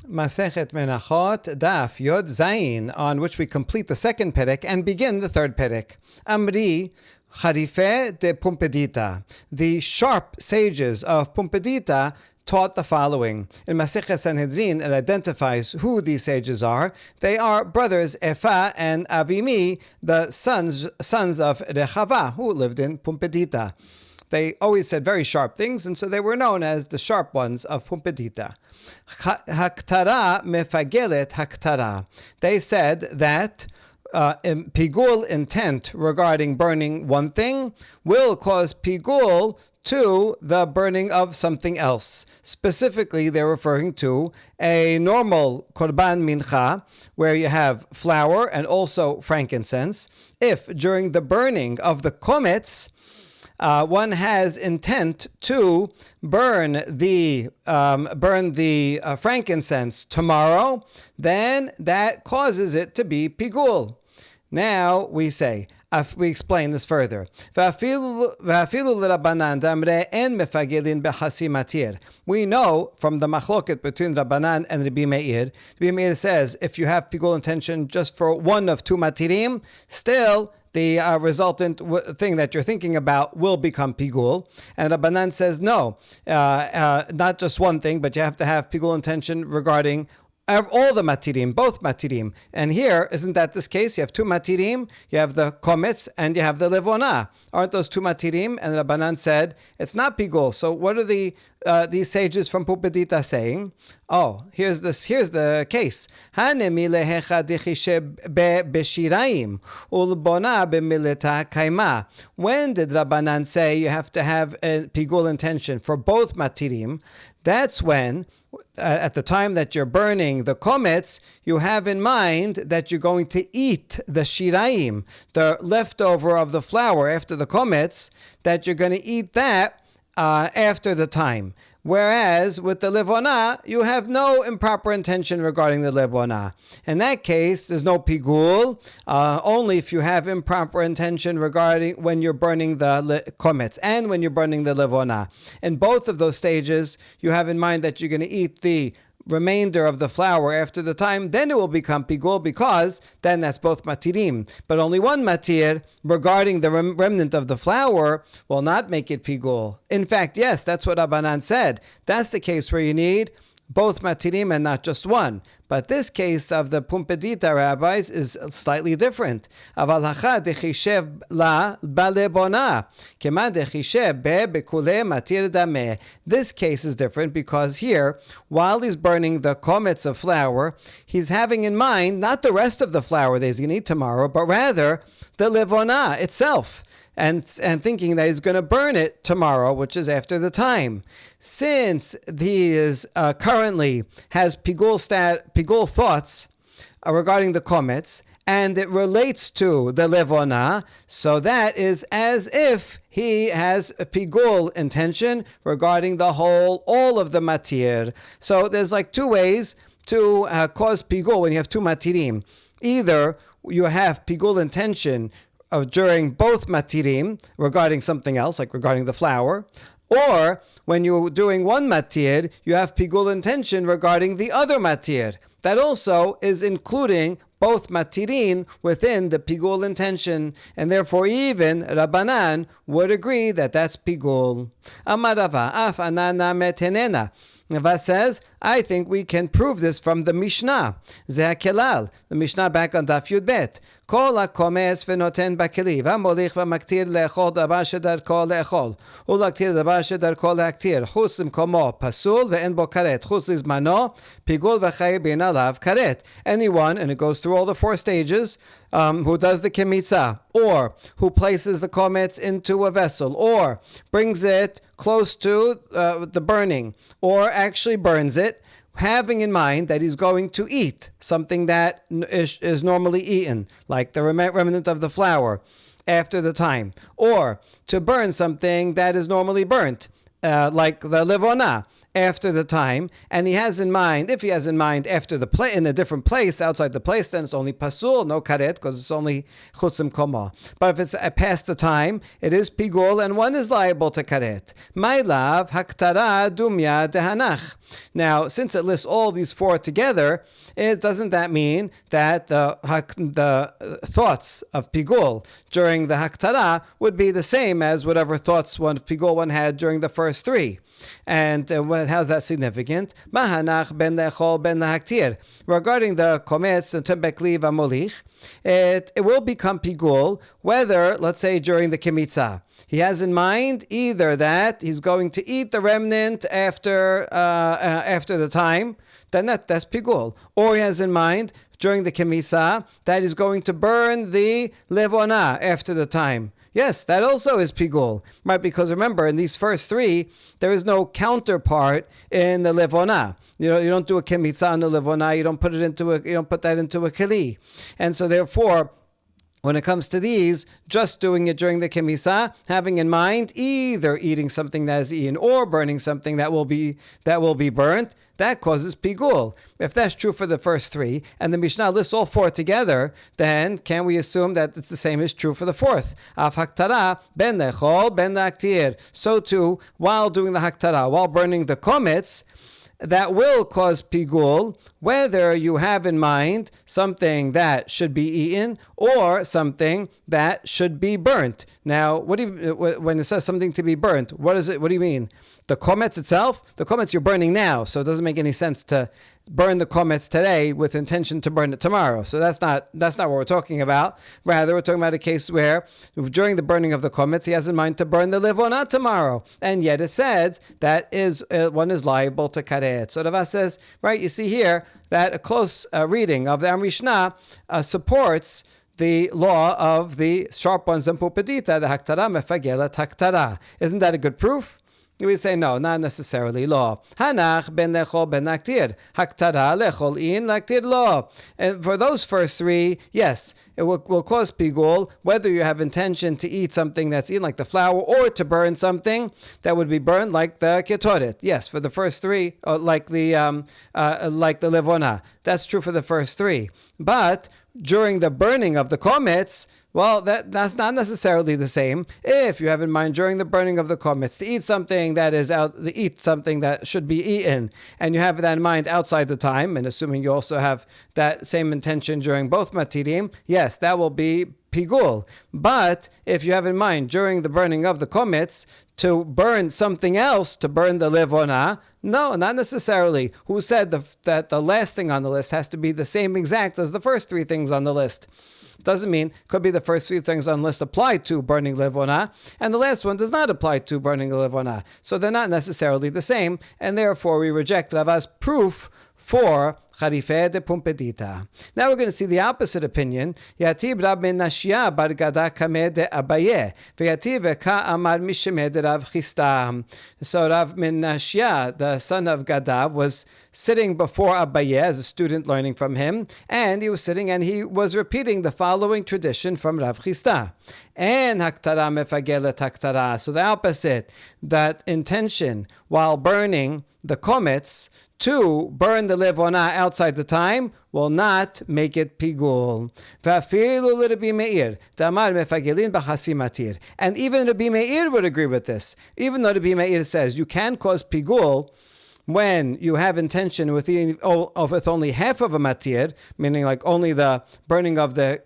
Masechet Menaḥot, Daf Yod Zayin, on which we complete the second perek and begin the third perek. Amri Charife de Pumpedita. The sharp sages of Pumpedita taught the following. In Masechet Sanhedrin, it identifies who these sages are. They are brothers Efa and Avimi, the sons of Rechava, who lived in Pumpedita. They always said very sharp things, and so they were known as the sharp ones of Pumpedita. Haktara mefagelet haktara. They said that pigul intent regarding burning one thing will cause pigul to the burning of something else. Specifically, they're referring to a normal korban mincha, where you have flour and also frankincense. If during the burning of the komets, one has intent to burn the frankincense tomorrow, then that causes it to be pigul. Now we say, we explain this further. We know from the machloket between Rabbanan and Rabbi Meir. Rabbi Meir says if you have pigul intention just for one of two matirim, still the resultant thing that you're thinking about will become pigul. And Rabbanan says no, not just one thing, but you have to have pigul intention regarding all the matirim, both matirim. And here, isn't that this case? You have two matirim, you have the komets, and you have the levona. Aren't those two matirim? And Rabbanan said, it's not pigul. So what are these sages from Pumpedita saying? Oh, here's the case. When did Rabbanan say you have to have a pigul intention for both matirim? That's when, at the time that you're burning the komets, you have in mind that you're going to eat the shiraim, the leftover of the flour after the komets, that you're going to eat that after the time. Whereas with the levona, you have no improper intention regarding the levona. In that case, there's no pigul, only if you have improper intention regarding when you're burning the komets and when you're burning the levona. In both of those stages, you have in mind that you're going to eat the remainder of the flour after the time, then it will become pigul, because then that's both matirim. But only one matir regarding the remnant of the flour will not make it pigul. In fact, yes, that's what Rabbanan said. That's the case where you need both matirim and not just one. But this case of the Pumpedita rabbis is slightly different. This case is different because here, while he's burning the komets of flour, he's having in mind not the rest of the flour that he's going to eat tomorrow, but rather the levona itself. And thinking that he's going to burn it tomorrow, which is after the time. Since he is currently has pigul thoughts regarding the komets, and it relates to the levona, so that is as if he has a pigul intention regarding all of the matir. So there's like two ways to cause pigul when you have two matirim. Either you have pigul intention during both matirim regarding something else, like regarding the flour, or when you're doing one matir, you have pigul intention regarding the other matir. That also is including both matirin within the pigul intention, and therefore even Rabbanan would agree that that's pigul. Amar Rava, af anana metenena. Rava says, I think we can prove this from the Mishnah. Zeh kelal, the Mishnah back on Daf Yud Bet. כל הקומץ ונותן בכלי, והמוליך ומקטיר לאכול דבר שדרכו לאכול, ולהקטיר דבר שדרכו להקטיר, חוץ למקומו פסול ואין בו כרת, חוץ לזמנו, פיגול וחי בין עליו כרת. Anyone, and it goes through all the four stages, who does the kemitza, or who places the komets into a vessel, or brings it close to the burning, or actually burns it, having in mind that he's going to eat something that is normally eaten, like the remnant of the flour, after the time, or to burn something that is normally burnt, like the levona, after the time, and he has in mind, if he has in mind after the in a different place, outside the place, then it's only pasul, no karet, because it's only chutzim koma. But if it's past the time, it is pigul, and one is liable to karet. Ma'ilav haktara dumya dehanach. Now, since it lists all these four together, doesn't that mean that the thoughts of pigul during the haktara would be the same as whatever thoughts one had during the first three? And how's that significant? Mahanach ben lechol ben lahaktir. Regarding the kometz and tembekli v'molich, it will become pigul whether, let's say, during the kemitzah, he has in mind either that he's going to eat the remnant after the time, then that's pigul, or he has in mind during the kemitzah that he's going to burn the levona after the time. Yes, that also is pigul, right? Because remember, in these first three, there is no counterpart in the levona. You don't do a kemitzah on the levona. You don't put that into a keli, and so therefore, when it comes to these, just doing it during the kemisa, having in mind either eating something that is eaten or burning something that will be burnt, that causes pigul. If that's true for the first three, and the Mishnah lists all four together, then can we assume that it's the same is true for the fourth? Af haktara ben lechol ben laktir. So too, while doing the haktara, while burning the kometz, that will cause pigul, whether you have in mind something that should be eaten or something that should be burnt. Now, when it says something to be burnt, what is it? What do you mean? The kometz itself? The kometz you're burning now, so it doesn't make any sense to burn the kometz today with intention to burn it tomorrow. So that's not what we're talking about. Rather, we're talking about a case where during the burning of the kometz, he has in mind to burn the levona tomorrow, and yet it says that one is liable to karet. So Rava says, right? You see here that a close reading of the Mishnah supports the law of the sharp ones and pupadita, the haktara mefagela taktara. Isn't that a good proof? We say no, not necessarily law. Hanach ben lechol ben laktir. Haktara lechol in laktir law. And for those first three, yes, it will cause pigul, whether you have intention to eat something that's eaten like the flour or to burn something that would be burned like the ketoret. Yes, for the first three, like the levona. That's true for the first three. But during the burning of the kometz, well, that's not necessarily the same. If you have in mind during the burning of the kometz to eat something that should be eaten, and you have that in mind outside the time, and assuming you also have that same intention during both matirim, yes, that will be pigul. But if you have in mind during the burning of the kometz to burn something else, to burn the levona, no, not necessarily. Who said that the last thing on the list has to be the same exact as the first three things on the list? Doesn't mean, could be the first few things on the list apply to burning levona, and the last one does not apply to burning levona. So they're not necessarily the same, and therefore we reject Rava's proof for Charife de Pumpedita. Now we're going to see the opposite opinion. Yatib Rab Menashia bar Gada Kameh de Abaye. V'yatib Ka Amar Mishemeh de Rav Chisda. So Rav Menashia, the son of Gada, was sitting before Abaye as a student learning from him, and he was sitting and he was repeating the following tradition from Rav Chisda. And haktara mefagelet haktara. So the opposite, that intention while burning the kometz to burn the levona outside the time will not make it pigul. And even Rabbi Meir would agree with this. Even though Rabbi Meir says you can cause pigul when you have intention with only half of a matir, meaning like only the burning of the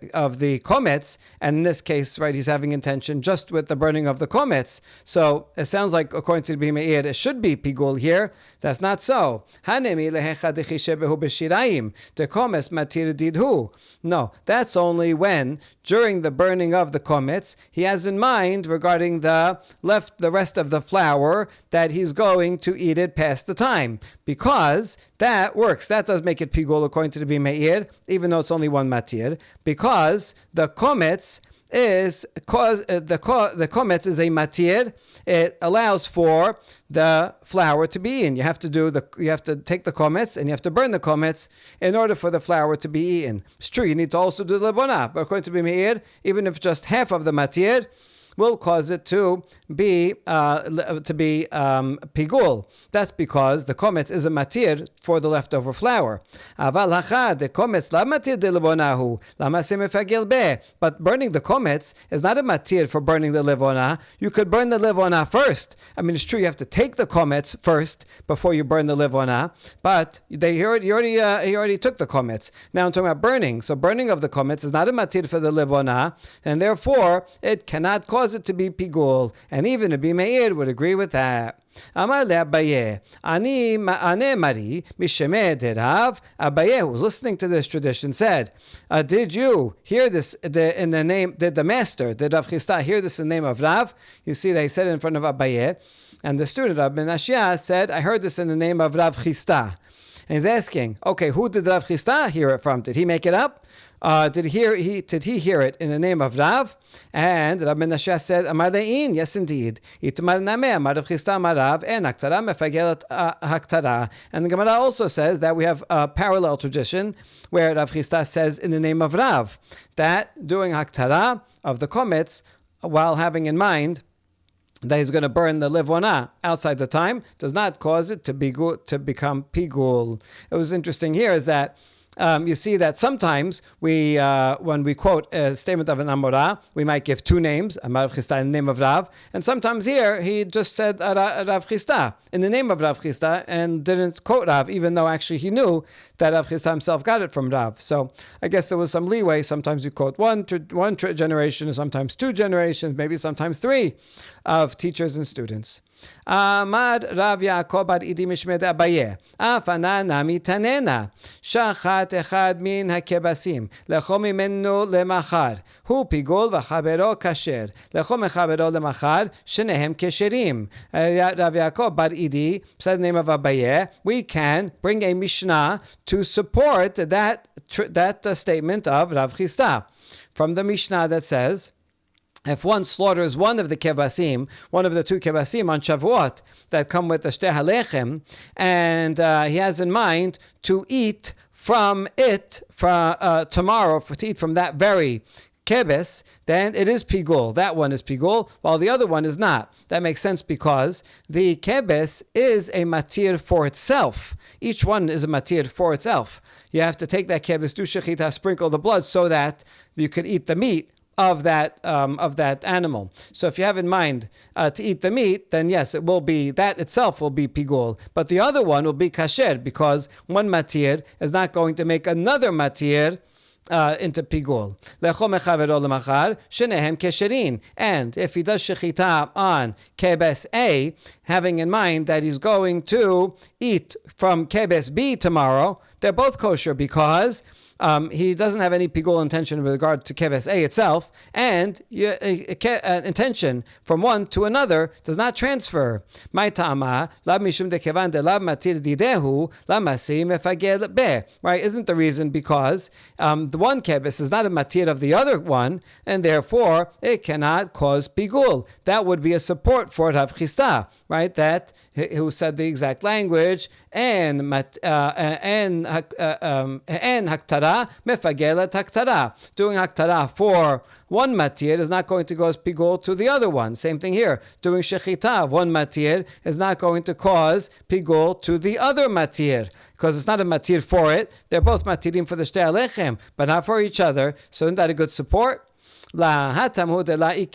kometz, and in this case, right, he's having intention just with the burning of the kometz. So it sounds like, according to Rabbi Meir, it should be pigul here. That's not so. The kometz matir didhu. No, that's only when during the burning of the kometz he has in mind regarding the rest of the flour that he's going to eat it past the time, because that works. That does make it pigul according to the Meir, even though it's only one matir, because the kometz is the kometz is a matir. It allows for the flour to be eaten. You have to take the kometz and you have to burn the kometz in order for the flour to be eaten. It's true, you need to also do the lebona, but according to Meir, even if just half of the matir, will cause it to be pigul. That's because the kometz is a matir for the leftover flour. Aval hachad the kometz la matir de levonahu lamase mefagel be. But burning the kometz is not a matir for burning the levona. You could burn the levona first. I mean, it's true you have to take the kometz first before you burn the levona, but he already took the kometz. Now I'm talking about burning. So burning of the kometz is not a matir for the levona, and therefore it cannot cause it to be pigul. And even Rabbi Meir would agree with that. Amar le Abaye, Ani ane mari mishemeh derav. Abaye, who was listening to this tradition, said, "Did you hear this in the name? Did the master, did Rav Chisda, hear this in the name of Rav?" You see, they said it in front of Abaye, and the student of Menaḥot said, "I heard this in the name of Rav Chisda." And he's asking, okay, who did Rav Chisda hear it from? Did he make it up? Did he hear it in the name of Rav? And Rav Menaḥot said, Amar le'in, yes indeed. Itmar nameh, Amar Rav Chisda Amar Rav, and haktara mefagelet haktara. And the Gemara also says that we have a parallel tradition where Rav Chisda says in the name of Rav that doing haktara of the kometz while having in mind that he's going to burn the levona outside the time does not cause it to become pigul. It was interesting here is that you see that sometimes we, when we quote a statement of an Amorah, we might give two names, Amar Rav Chisda in the name of Rav, and sometimes here he just said Rav Chisda in the name of Rav Chisda and didn't quote Rav, even though actually he knew that Rav Chisda himself got it from Rav. So I guess there was some leeway. Sometimes you quote one generation, sometimes two generations, maybe sometimes three of teachers and students. Amad Rav Yaakov bar Idi Mishmed Abaye Afana Nami Tanena Shachat Echad Min Hakebasim Lecho Mimenu Lemachar Hu Pigol V'Chavero Kasher Lecho Mechavero Lemachar Shenehem Kesherim. Rav Yaakov bar Idi said the name of Abaye. We can bring a Mishnah to support that statement of Rav Chisda from the Mishnah that says, if one slaughters one of the kebasim, one of the two kebasim on Shavuot that come with the shtei halechem, and he has in mind to eat from it tomorrow, to eat from that very kebes, then it is pigul. That one is pigul, while the other one is not. That makes sense because the kebes is a matir for itself. Each one is a matir for itself. You have to take that kebes, do shechita, sprinkle the blood so that you could eat the meat of that animal. So if you have in mind to eat the meat, then yes, it will be, that itself will be pigul. But the other one will be kasher because one matir is not going to make another matir into pigul. And if he does shechita on kebes A, having in mind that he's going to eat from kebes B tomorrow, they're both kosher because he doesn't have any pigul intention with regard to keves A itself, and intention from one to another does not transfer. Right? Isn't the reason because the one keves is not a matir of the other one, and therefore it cannot cause pigul. That would be a support for Rav Chisda, right? That who said the exact language and haktara mefagelet haktara. Doing haktara for one matir is not going to cause pigul to the other one. Same thing here. Doing shechita of one matir is not going to cause pigul to the other matir, because it's not a matir for it. They're both matirim for the shtei halechem, but not for each other. So isn't that a good support? Not necessarily.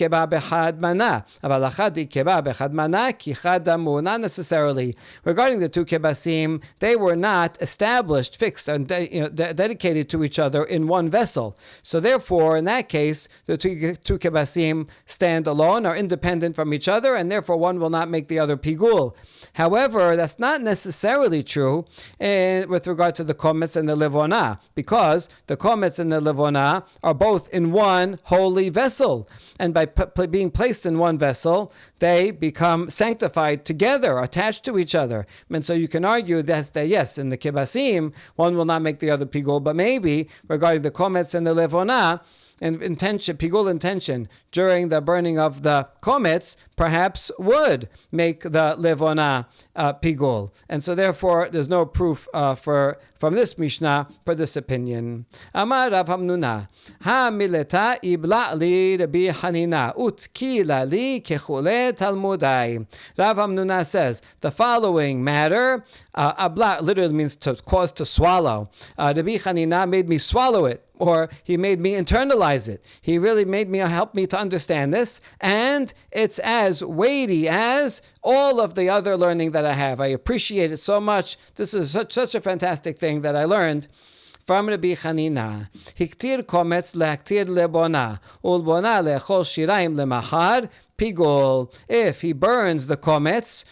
Regarding the two kebasim, they were not established, fixed, and dedicated to each other in one vessel. So therefore, in that case, the two kebasim stand alone, are independent from each other, and therefore one will not make the other pigul. However, that's not necessarily true with regard to the kometz and the levona, because the kometz and the levona are both in one holy vessel, and by being placed in one vessel, they become sanctified together, attached to each other. And so you can argue that yes, in the kibasim, one will not make the other pigul, but maybe regarding the kometz and the levona, intention, pigul intention during the burning of the komets, perhaps would make the levona pigul. And so therefore there's no proof from this Mishnah for this opinion. Amar Rav Hamnuna, ha mileta ibla li Rabbi Hanina utkila li kechule talmudai. Rav Hamnuna says the following matter, abla literally means to cause to swallow. Rabbi Hanina made me swallow it, or he made me internalize it. He really helped me to understand this, and it's as weighty as all of the other learning that I have. I appreciate it so much. This is such a fantastic thing that I learned from Rabbi Hanina. Hiktir kometz leaktir lebona, ulbona lechol shiraim lemachar pigul. If he burns the komets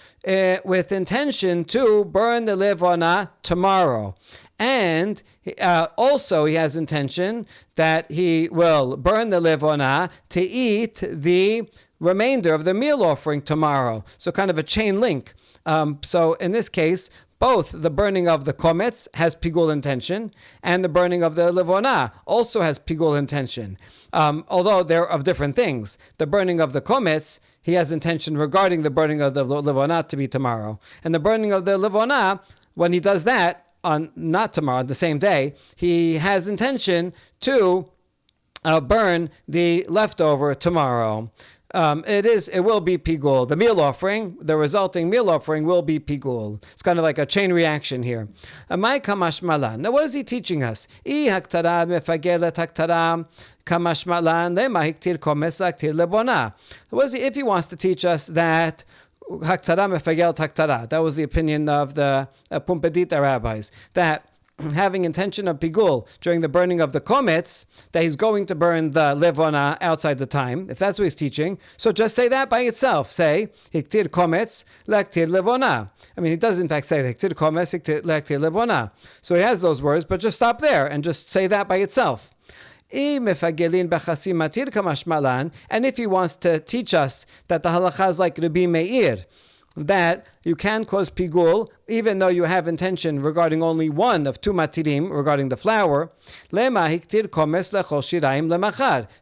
with intention to burn the levona tomorrow, and also he has intention that he will burn the levona to eat the remainder of the meal offering tomorrow. So kind of a chain link. So in this case, both the burning of the komets has pigul intention, and the burning of the levona also has pigul intention. Although they're of different things. The burning of the komets, he has intention regarding the burning of the levona to be tomorrow. And the burning of the levona, when he does that, not tomorrow, the same day, he has intention to burn the leftover tomorrow. It will be pigul. The meal offering, the resulting meal offering will be pigul. It's kind of like a chain reaction here. Amai kamash malan. Now what is he teaching us? I haktara mefagelet haktara kamash malan lema hiktir komes laktir lebona. If he wants to teach us that haktara mefagelet haktara, that was the opinion of the Pumbedita rabbis, that having intention of pigul during the burning of the komets, that he's going to burn the levona outside the time, if that's what he's teaching, so just say that by itself. Say, hiktir komets, lektir levona. I mean, he does in fact say, hiktir komets, lektir levona. So he has those words, but just stop there and just say that by itself. And if he wants to teach us that the halacha is like Rabbi Meir, that you can cause pigul even though you have intention regarding only one of two matirim regarding the flour.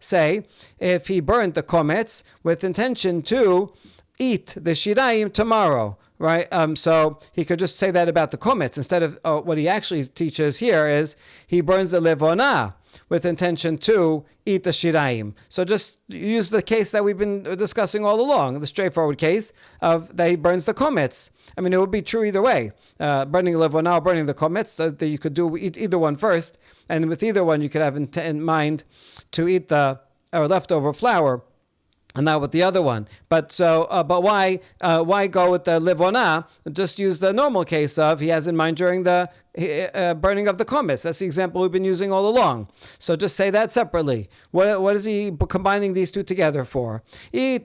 Say, if he burned the komets with intention to eat the shiraim tomorrow, right? So he could just say that about the komets instead of what he actually teaches here is he burns the levona with intention to eat the shiraim. So just use the case that we've been discussing all along, the straightforward case of that he burns the komets. I mean, it would be true either way. Burning levona or burning the komets, that you could do either one first, and with either one you could have in mind to eat the leftover flour, and not with the other one. But why go with the levona? Just use the normal case of he has in mind during the burning of the komets. That's the example we've been using all along. So just say that separately. What is he combining these two together for? And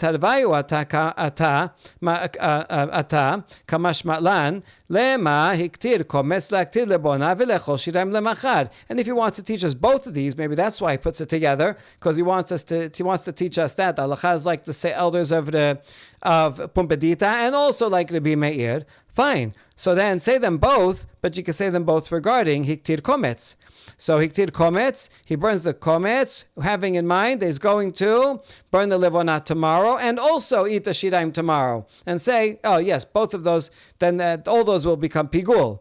if he wants to teach us both of these, maybe that's why he puts it together, because he wants to teach us that the halacha is like the elders of Pumbedita and also like Rabbi Meir. Fine. So then say them both, but you can say them both regarding hiktir komets. So hiktir komets, he burns the komets, having in mind that he's going to burn the levona tomorrow and also eat the shiraim tomorrow. And say, oh yes, both of those, then all those will become pigul.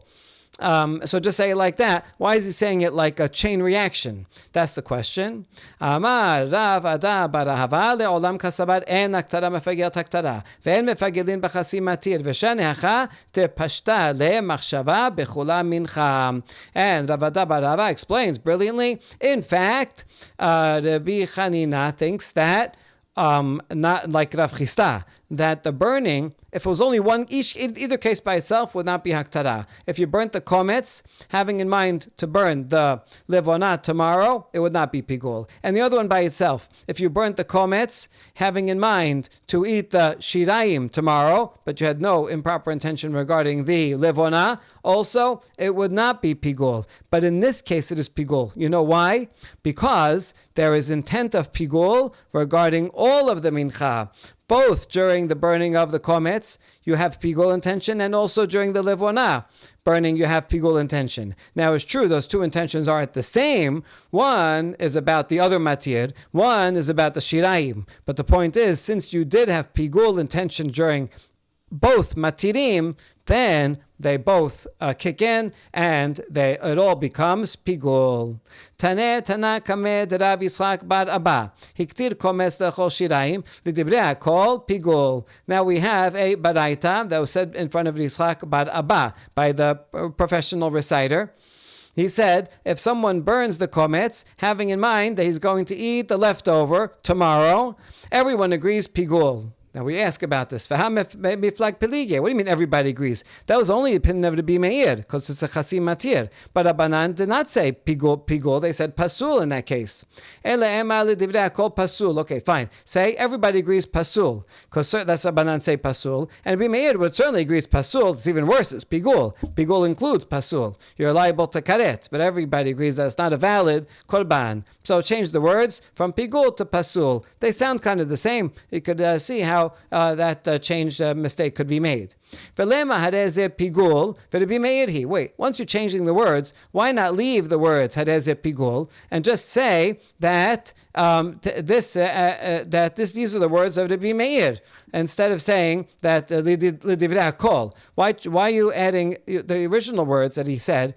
So just say it like that. Why is he saying it like a chain reaction? That's the question. Amar Rav Ada Barahava le'olam kasabar en aktara mefagel taktara ve'en mefagelin b'chasim matir v'shanecha tepashta le'machshava b'chula mincha. And Rav Ada Barahava explains brilliantly. In fact, Rabbi Hanina thinks that not like Rav Chisda, that the burning, if it was only one, either case by itself would not be haktara. If you burnt the komets, having in mind to burn the levona tomorrow, it would not be pigul. And the other one by itself, if you burnt the komets, having in mind to eat the shiraim tomorrow, but you had no improper intention regarding the levona, also, it would not be pigul. But in this case, it is pigul. You know why? Because there is intent of pigul regarding all of the mincha. both during the burning of the kometz, you have pigul intention, and also during the levona burning, you have pigul intention. Now, it's true, those two intentions aren't the same. One is about the other matir, one is about the shirayim. But the point is, since you did have pigul intention during both matirim, then they both kick in, and it all becomes pigul. Taneh Tana Kameh de Rav Yitzchak bar Abba. Hiktir kometz lechol shirayim l'divrei hakol pigul. Now we have a baraita that was said in front of Yitzchak bar Abba by the professional reciter. He said, if someone burns the kometz, having in mind that he's going to eat the leftover tomorrow, everyone agrees pigul. Now we ask about this. What do you mean everybody agrees? That was only the opinion of the Bimeir, because it's a chasim matir. But Rabbanan did not say pigul, they said pasul in that case. Pasul. Okay, fine. Say everybody agrees pasul, because that's Rabbanan say pasul. And Bimeir would certainly agree it's pasul. It's even worse, it's pigul. Pigul includes pasul. You're liable to karet, but everybody agrees that it's not a valid korban. So change the words from pigul to pasul. They sound kind of the same. You could see how that change mistake could be made. Wait, once you're changing the words, why not leave the words hadeze pigul and just say that these are the words of Rabbi Meir, instead of saying that l'divrei hakol. Why are you adding the original words that he said?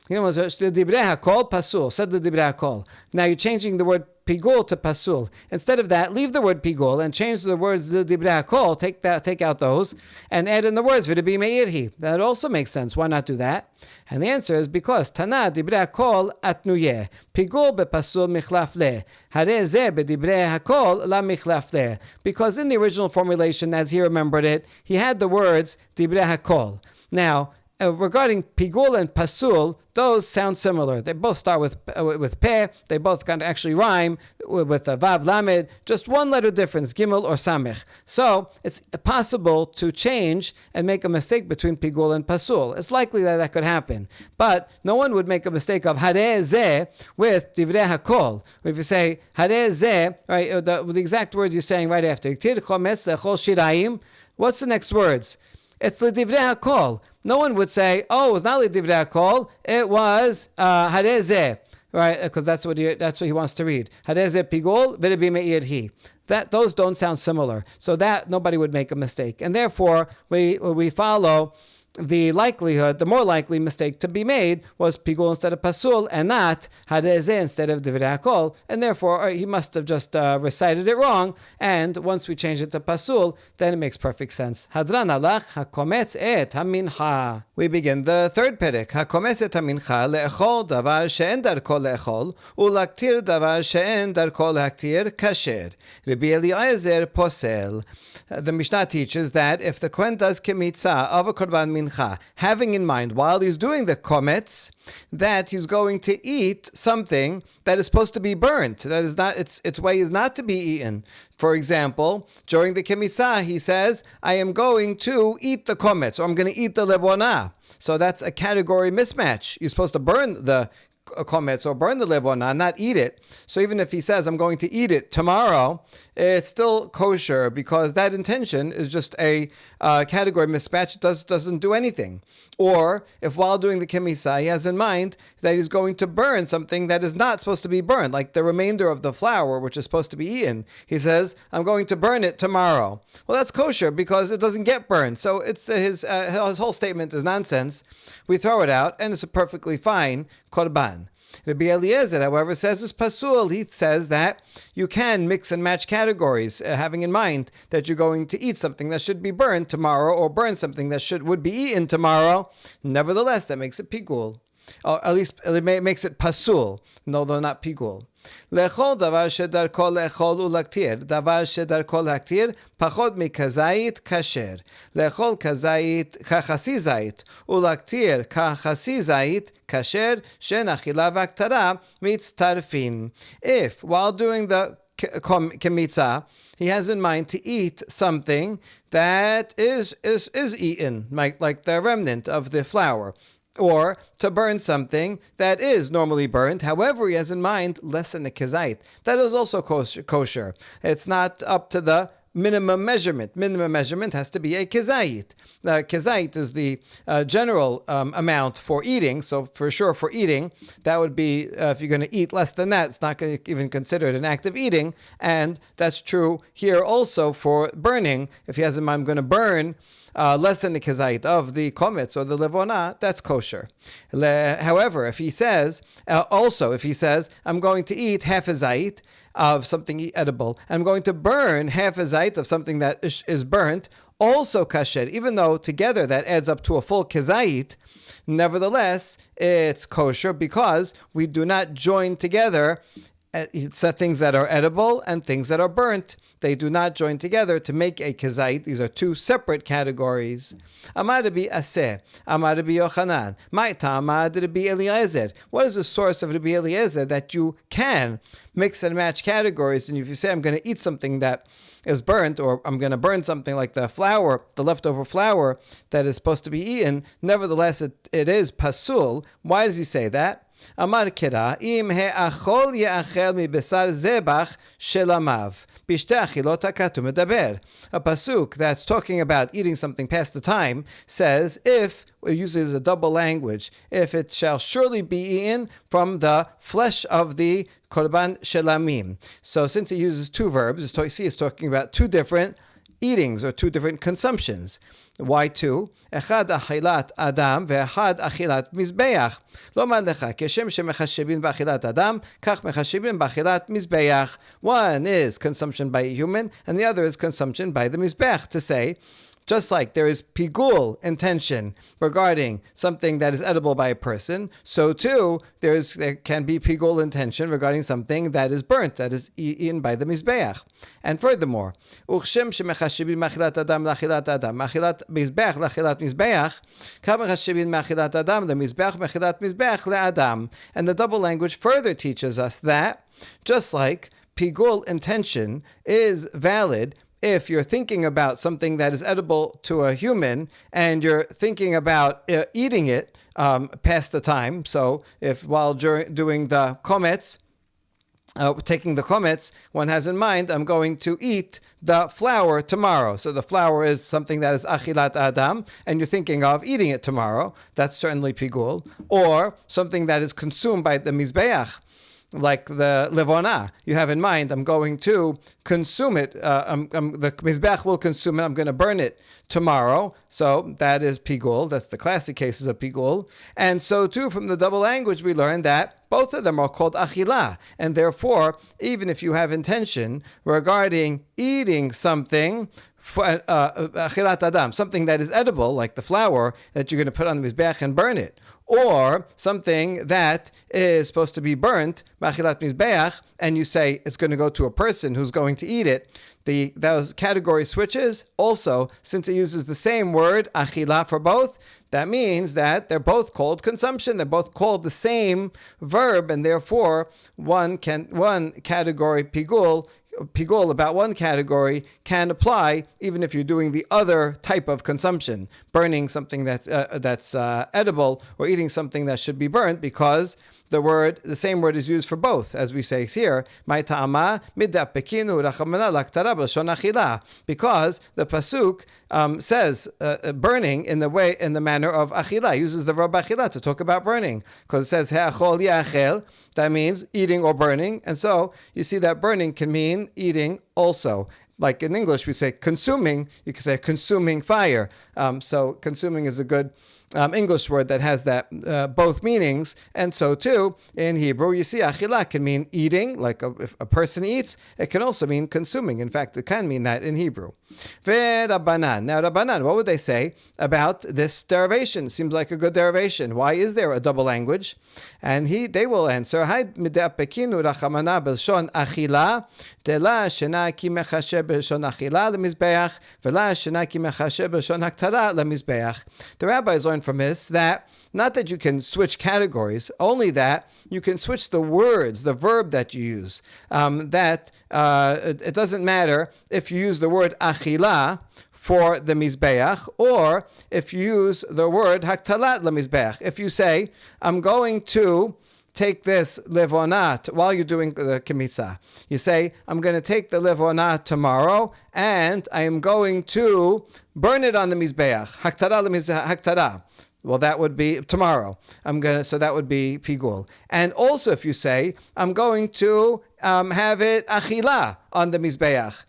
L'divrei hakol pasul, said l'divrei hakol. Now you're changing the word pigul to pasul. Instead of that, leave the word pigul and change the words l'divrei hakol. Take out those and add in the words v'Rabbi Meirhi. That also makes sense. Why not do that? And the answer is because Tana divrei hakol atnuyeh pigul bepasul michlaf le harei zeh bedivrei hakol la michlaf le. Because in the original formulation, as he remembered it, he had the words divrei hakol. Now, regarding pigul and pasul, those sound similar. They both start with peh. They both kind of actually rhyme with vav lamed. Just one letter difference, gimel or samech. So it's possible to change and make a mistake between pigul and pasul. It's likely that could happen, but no one would make a mistake of harei zeh with divrei hakol. If you say harei zeh, right, the exact words you're saying right after. Iktir chometz lechol shirayim. What's the next words? It's l'divrei hakol. No one would say, "Oh, it was not l'divrei hakol. It was harei zeh," right? Because that's what he wants to read. Harei zeh pigul v'Rabbi Meir hi. That those don't sound similar, so that nobody would make a mistake, and therefore we follow the more likely mistake to be made was pigul instead of pasul, and not harei zeh instead of divrei hakol, and therefore he must have just recited it wrong. And once we change it to pasul, then it makes perfect sense. Hadran alach hakometz et hamincha. We begin the third perek. Hakometz et hamincha le'echol davar she'en darko le'echol ulaktir davar she'en darko le'aktir kasher. Rabbi Eliezer posel. The Mishnah teaches that if the Kohen does kemitzah of a korban mincha, having in mind while he's doing the kometz that he's going to eat something that is supposed to be burnt, that is not its way is not to be eaten. For example, during the kemitzah, he says, "I am going to eat the kometz," or "I'm going to eat the lebonah." So that's a category mismatch. You're supposed to burn the kometz or burn the lebonah, not eat it. So even if he says, "I'm going to eat it tomorrow," it's still kosher because that intention is just a category mismatch. It doesn't do anything. Or if while doing the kemitzah, he has in mind that he's going to burn something that is not supposed to be burned, like the remainder of the flour, which is supposed to be eaten. He says, "I'm going to burn it tomorrow." Well, that's kosher because it doesn't get burned. So it's his whole statement is nonsense. We throw it out, and it's a perfectly fine korban. Rabbi Eliezer, however, says this pasul. He says that you can mix and match categories, having in mind that you're going to eat something that should be burned tomorrow, or burn something that would be eaten tomorrow. Nevertheless, that makes it pigul. Or at least it makes it pasul. No, though not pigul. Lechol davar shedarko lechol ulaktir. Davar shedarko laktir pachot mikazait kasher. Lechol kazait kachasi zait. Ulaktir kachasi zait kasher shen achila v'aktara mitztarfin. If, while doing the kemitzah, he has in mind to eat something that is eaten, like the remnant of the flour, or to burn something that is normally burned. However, he has in mind less than the kezait. That is also kosher. It's not up to the minimum measurement. Minimum measurement has to be a kezayit. Kezayit is the general amount for eating. So for sure for eating, that would be, if you're going to eat less than that, it's not going to even consider it an act of eating. And that's true here also for burning. If he has in mind, I'm going to burn less than the kezayit of the kometz or the levona, that's kosher. However, if he says, I'm going to eat half a zayit of something edible, I'm going to burn half a zayit of something that is burnt, also kasher, even though together that adds up to a full kezayit, nevertheless, it's kosher because we do not join together things that are edible and things that are burnt. They do not join together to make a kezayit. These are two separate categories. Amar Rabbi Aseh, Amar Rabbi Yochanan, Ma'ita Amar Rabbi Eliezer. What is the source of Rabbi Eliezer that you can mix and match categories? And if you say, I'm going to eat something that is burnt, or I'm going to burn something like the flour, the leftover flour that is supposed to be eaten, nevertheless it is pasul. Why does he say that? Amar Kira, im he'achol ye'achel mibesar zebach shelamav. Bishte achilot hakatum medaber. A pasuk that's talking about eating something past the time says, if, it uses a double language, if it shall surely be eaten from the flesh of the korban shelamim. So since it uses two verbs, it's talking about two different eatings or two different consumptions. Why two? Echad achilat adam ve'echad achilat mizbeach. Lomar lecha keshem shemechashebin b'achilat adam kach mechashebin b'achilat mizbeach. One is consumption by a human, and the other is consumption by the mizbeach. To say, just like there is pigul intention regarding something that is edible by a person, so too there can be pigul intention regarding something that is burnt, that is eaten by the mizbeach. And furthermore, uchshem shemechashibin machilat adam lachilat adam, machilat mizbeach lachilat mizbeach, ka mechashibin machilat adam lemizbeach machilat mizbeach leadam. And the double language further teaches us that just like pigul intention is valid if you're thinking about something that is edible to a human and you're thinking about eating it past the time, so if while doing the kometz, taking the kometz, one has in mind, I'm going to eat the flour tomorrow. So the flour is something that is achilat adam, and you're thinking of eating it tomorrow. That's certainly pigul. Or something that is consumed by the mizbeach, like the levona, you have in mind, I'm going to consume it. The mizbeach will consume it. I'm going to burn it tomorrow. So that is pigul. That's the classic cases of pigul. And so too, from the double language, we learn that both of them are called achila. And therefore, even if you have intention regarding eating something, achilat adam, something that is edible, like the flour that you're going to put on the mizbeach and burn it, or something that is supposed to be burnt, machilat mizbeach, and you say it's going to go to a person who's going to eat it, those category switches, also, since it uses the same word, achila, for both, that means that they're both called consumption. They're both called the same verb, and therefore one category pigul about one category can apply even if you're doing the other type of consumption, burning something that's edible or eating something that should be burnt, because the same word is used for both, as we say here, because the pasuk says burning in the manner of achila, uses the verb achila to talk about burning, because it says he'achol yachel, that means eating or burning, and so you see that burning can mean eating also. Like in English we say consuming, you can say consuming fire. So consuming is a good English word that has that both meanings, and so too in Hebrew you see achila can mean eating, like if a person eats. It can also mean consuming. In fact, it can mean that in Hebrew. Rabbanan. Now Rabbanan, what would they say about this derivation? Seems like a good derivation. Why is there a double language? And they will answer, midapekinu rachamana belshon achila dela shena ki mechashe belshon achila lemizbeach vela shena ki mechashe belshon haktara lemizbeach. The rabbis learn from this that not that you can switch categories, only that you can switch the words, the verb that you use. It doesn't matter if you use the word achila for the mizbeach, or if you use the word haktalat lemizbeach. If you say, I'm going to take this levona while you're doing the kmitza. You say, I'm going to take the levona tomorrow, and I am going to burn it on the mizbeach. Haktara. Well, that would be tomorrow. So that would be pigul. And also, if you say, I'm going to have it achila on the mizbeach,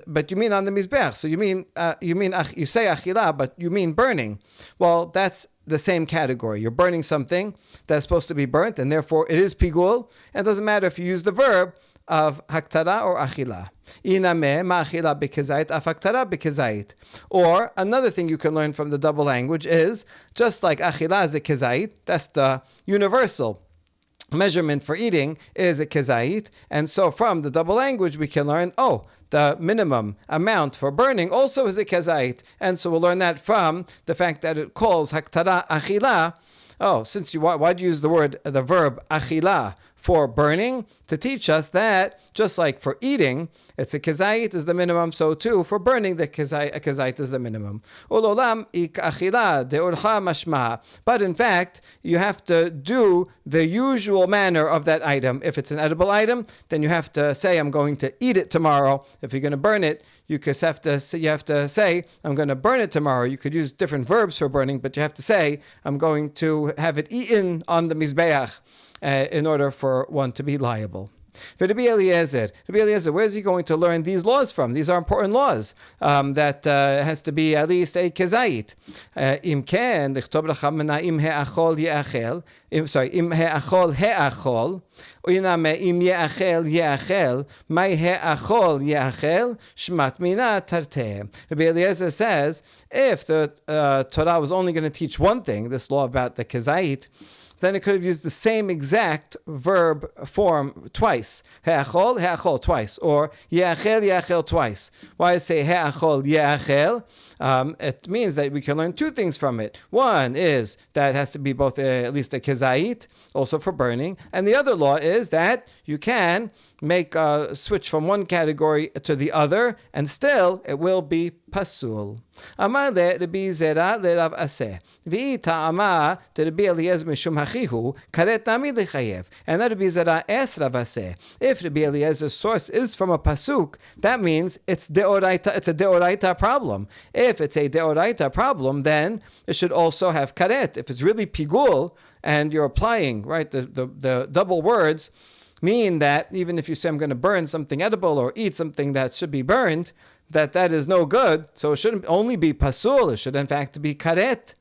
but you mean on the mizbeach, so you say achila, but you mean burning. Well, that's the same category. You're burning something that's supposed to be burnt, and therefore it is pigul. And it doesn't matter if you use the verb of haktara or achila. Iname ma'achila b'kezait afaktara b'kezait. Or another thing you can learn from the double language is, just like achila is a kezait, that's the universal measurement for eating is a kezait, and so from the double language we can learn, the minimum amount for burning also is a kezait, and so we'll learn that from the fact that it calls haktara achila. Why'd you use the verb achila for burning? To teach us that just like for eating, it's a kezait is the minimum, so too for burning the kezait is the minimum. Ulolam ik achila deurcha mashma. But in fact, you have to do the usual manner of that item. If it's an edible item, then you have to say, I'm going to eat it tomorrow. If you're going to burn it, you have to say, I'm going to burn it tomorrow. You could use different verbs for burning, but you have to say, I'm going to have it eaten on the mizbeach in order for one to be liable. Rabbi Eliezer, where is he going to learn these laws from? These are important laws that has to be at least a kezait. Im ken lichtob lachamena im heachol yeachel. Im heachol heachol. Uiname im yeachel yeachel. Mai heachol yeachel. Shmat mina tarte. Rabbi Eliezer says, if the Torah was only going to teach one thing, this law about the kezait, then it could have used the same exact verb form twice. He'achol, he'achol twice. Or ye'achel, ye'achel twice. Why say he'achol, ye'achel? It means that we can learn two things from it. One is that it has to be both at least a kezait, also for burning. And the other law is that you can make a switch from one category to the other, and still it will be pasul. Amar le Rabbi Zera le Rav Aseh. V'i ta'ama de Rabbi Eliezer mishum hachihu karet nami lechayev. And that Rabbi Zera asked Rav Aseh, if Rabbi Eliezer's source is from a pasuk, that means it's deoraita. It's a deoraita problem. If it's a deoraita problem, then it should also have karet. If it's really pigul and you're applying the double words, mean that even if you say I'm going to burn something edible or eat something that should be burned, that is no good. So it shouldn't only be pasul, it should in fact be karet.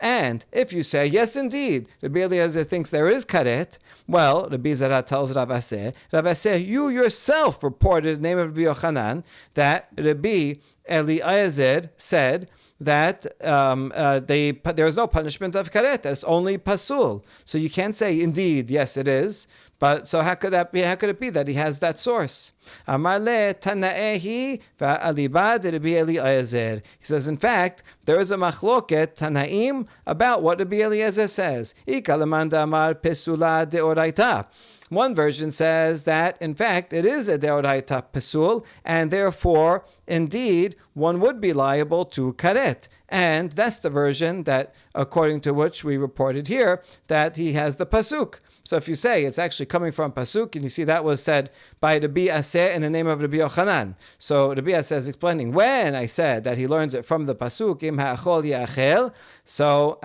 And if you say, yes indeed, Rabbi Eliezer thinks there is karet, well, Rabbi Zera tells Rav Aseh, you yourself reported in the name of Rabbi Yochanan that Rabbi Eliezer said that there is no punishment of karet, that it's only pasul. So you can't say, indeed, yes it is. But so how could that be? How could it be that he has that source? Amar le Tanaehi va'alibad Rabbi Eliezer. He says, in fact, there is a machloket Tanaim about what Rabbi Eliezer says. Ikalamanda amar pesula deoraita. One version says that, in fact, it is a deoraita pasul, and therefore, indeed, one would be liable to karet. And that's the version that, according to which we reported here, that he has the pasuk. So if you say it's actually coming from pasuk, and you see that was said by Rabbi Aseh in the name of Rabbi Yochanan. So Rabbi Aseh is explaining, when I said that he learns it from the pasuk, im ha'achol ya'achel, so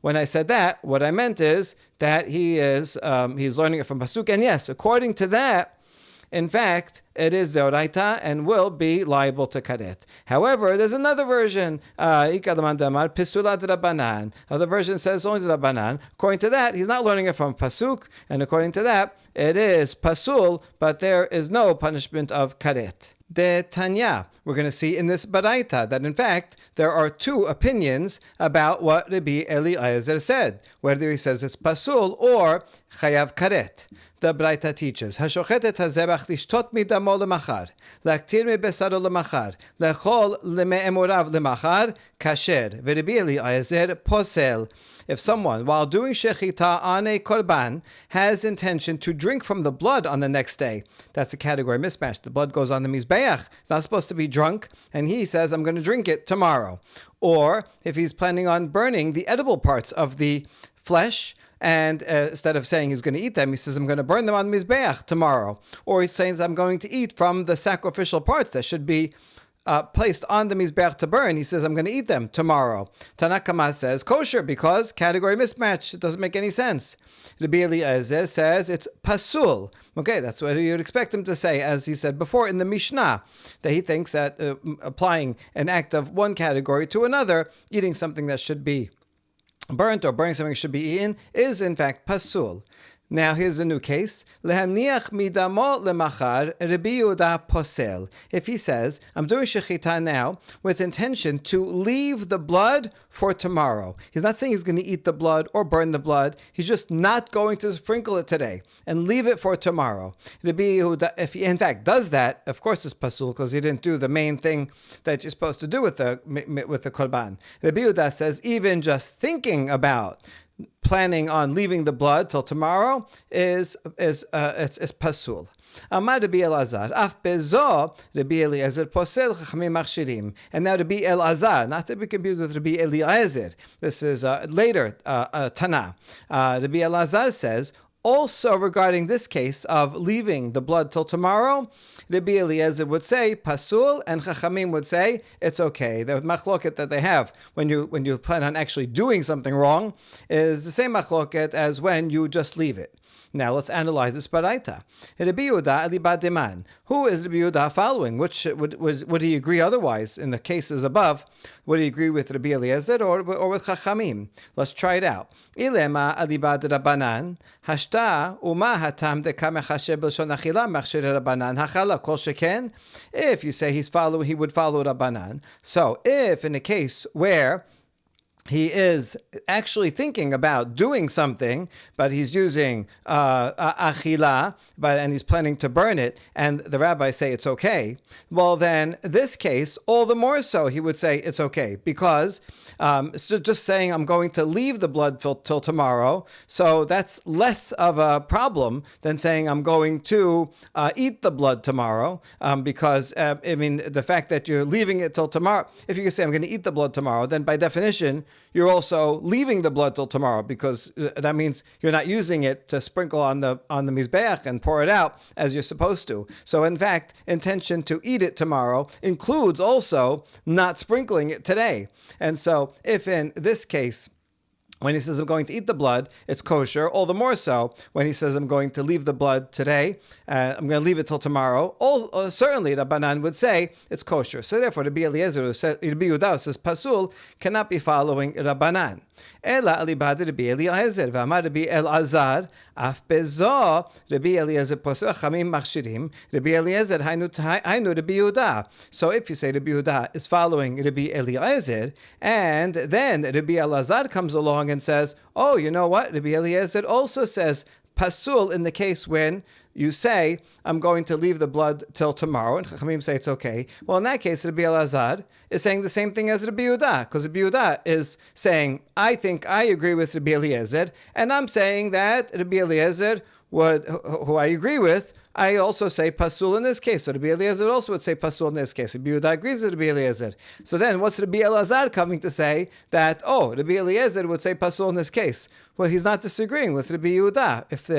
when I said that, what I meant is that he's learning it from pasuk, and yes, according to that, in fact, it is deoraita and will be liable to karet. However, there's another version. Pisula d'Rabbanan. Other version says only d'Rabbanan. According to that, he's not learning it from pasuk, and according to that, it is pasul, but there is no punishment of karet. De Tanya, we're going to see in this baraita that in fact there are two opinions about what Rabbi Eliezer said, whether he says it's pasul or chayav karet. The baraita teaches, Hashochetet hazebach lishtot midamo lemachar, laktir mibesaro lemachar, lechol leme'emorav lemachar, kasher, v'Rabbi Eliezer posel. If someone, while doing shechita on a korban, has intention to drink from the blood on the next day, that's a category mismatch. The blood goes on the mizbech, Mizbeach. He's not supposed to be drunk, and he says, I'm going to drink it tomorrow. Or if he's planning on burning the edible parts of the flesh, and instead of saying he's going to eat them, he says, I'm going to burn them on Mizbeach tomorrow. Or he says, I'm going to eat from the sacrificial parts that should be placed on the Mizbeach to burn. He says, I'm going to eat them tomorrow. Tanakama says, kosher, because category mismatch. It doesn't make any sense. Rabbi Eliezer says it's pasul. Okay, that's what you'd expect him to say, as he said before in the Mishnah, that he thinks that applying an act of one category to another, eating something that should be burnt or burning something that should be eaten, is in fact pasul. Now here's a new case. Lehaniach midamo lemachar Rabbi Yehuda posel. If he says, I'm doing shechita now with intention to leave the blood for tomorrow. He's not saying he's going to eat the blood or burn the blood. He's just not going to sprinkle it today and leave it for tomorrow. Rabbi Yehuda, if he in fact does that, of course it's pasul because he didn't do the main thing that you're supposed to do with the korban. Rabbi Yehuda says even just thinking about planning on leaving the blood till tomorrow is pasul. Amar Rabbi Elazar, af bezo Rabbi Eliezer posel chachamim machshirim. And now Rabbi Elazar, not to be confused with Rabbi Eliezer. This is later Tana. Rabbi Elazar says, also regarding this case of leaving the blood till tomorrow, Rabbi Eliezer would say pasul, and Chachamim would say it's okay. The machloket that they have when you plan on actually doing something wrong is the same machloket as when you just leave it. Now let's analyze this baraita. Rabbi Yehuda alibad deman. Who is Rabbi Yehuda following? Which would he agree otherwise in the cases above? Would he agree with Rabbi Eliezer or with Chachamim? Let's try it out. Ilema alibad Rabbanan hashta uma hatam dekam mechasher b'lshon achila machsher Rabbanan hachala kol sheken. If you say he would follow Rabbanan. So if in a case where he is actually thinking about doing something, but he's using achila, and he's planning to burn it, and the rabbis say it's okay, well then, this case, all the more so, he would say it's okay, because so just saying I'm going to leave the blood till tomorrow, so that's less of a problem than saying I'm going to eat the blood tomorrow, because, the fact that you're leaving it till tomorrow, if you can say I'm going to eat the blood tomorrow, then by definition, you're also leaving the blood till tomorrow, because that means you're not using it to sprinkle on the mizbeach and pour it out as you're supposed to. So in fact, intention to eat it tomorrow includes also not sprinkling it today. And so if in this case, when he says I'm going to eat the blood, it's kosher. All the more so when he says I'm going to leave the blood today, I'm going to leave it till tomorrow. Certainly Rabbanan would say it's kosher. So therefore, Rabbi Eliezer, Rabbi Yehuda says pasul cannot be following Rabbanan. Ela alibad Rabbi Eliezer v'amar Rabbi Elazar af bezo Rabbi Eliezer posel chamim machshirim Rabbi Eliezer hainu Rabbi Yehuda. So if you say Rabbi Yehuda is following Rabbi Eliezer, and then Rabbi Elazar comes along and says, oh, you know what? Rabbi Eliezer also says pasul in the case when you say, I'm going to leave the blood till tomorrow, and Chachamim say it's okay. Well, in that case, Rabbi Elazar is saying the same thing as Rabbi Yehuda, because Rabbi Yehuda is saying, I think I agree with Rabbi Eliezer, and I'm saying that Rabbi Eliezer, who I agree with, I also say pasul in this case. So Rabbi Eliezer also would say pasul in this case. Rabbi Yehuda agrees with Rabbi Eliezer. So then what's Rabbi Elazar coming to say that, Rabbi Eliezer would say pasul in this case? Well, he's not disagreeing with Rabbi Yehuda if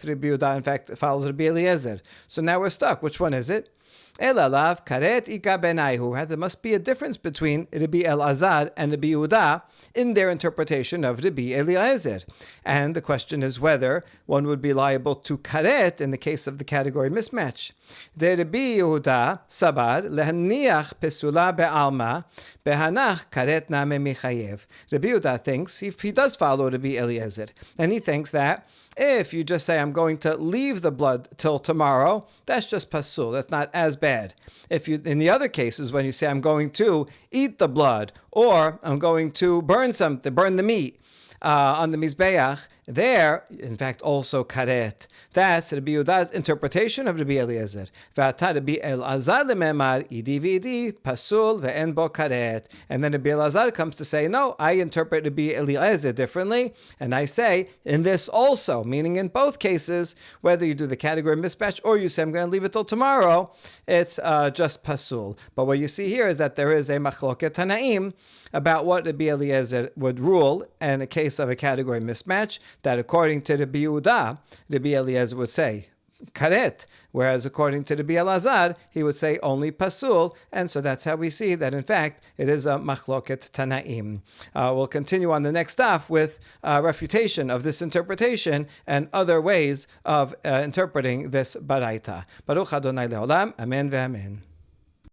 Rabbi Yehuda in fact follows Rabbi Eliezer. So now we're stuck. Which one is it? Elalav karet ika benaihu. There must be a difference between Rabbi Elazar and Rabbi Yehuda in their interpretation of Rabbi Eliezer. And the question is whether one would be liable to karet in the case of the category mismatch. The Rabbi Yehuda sabar lehaniach pesula be'alma behanach karet name michayev. Rabbi Yehuda thinks he does follow Rabbi Eliezer, and he thinks that if you just say, I'm going to leave the blood till tomorrow, that's just pasul. That's not as bad. If you, in the other cases, when you say, I'm going to eat the blood, or I'm going to burn the meat on the mizbeach, there, in fact, also karet. That's Rabbi Yehuda's interpretation of Rabbi Eliezer. V'ata Rabbi Elazar lememar idi v'idi pasul ve'en bo karet. And then Rabbi Elazar comes to say, no, I interpret Rabbi Eliezer differently, and I say, in this also, meaning in both cases, whether you do the category mismatch or you say, I'm going to leave it till tomorrow, it's just pasul. But what you see here is that there is a machloket tanaim about what Rabbi Eliezer would rule in a case of a category mismatch, that according to Rabbi Yehuda, Rabbi Eliezer would say karet, whereas according to Rabbi Elazar, he would say only pasul, and so that's how we see that in fact it is a machloket tanaim. We'll continue on the next daf with refutation of this interpretation and other ways of interpreting this baraita. Baruch Adonai leolam, amen ve'amen.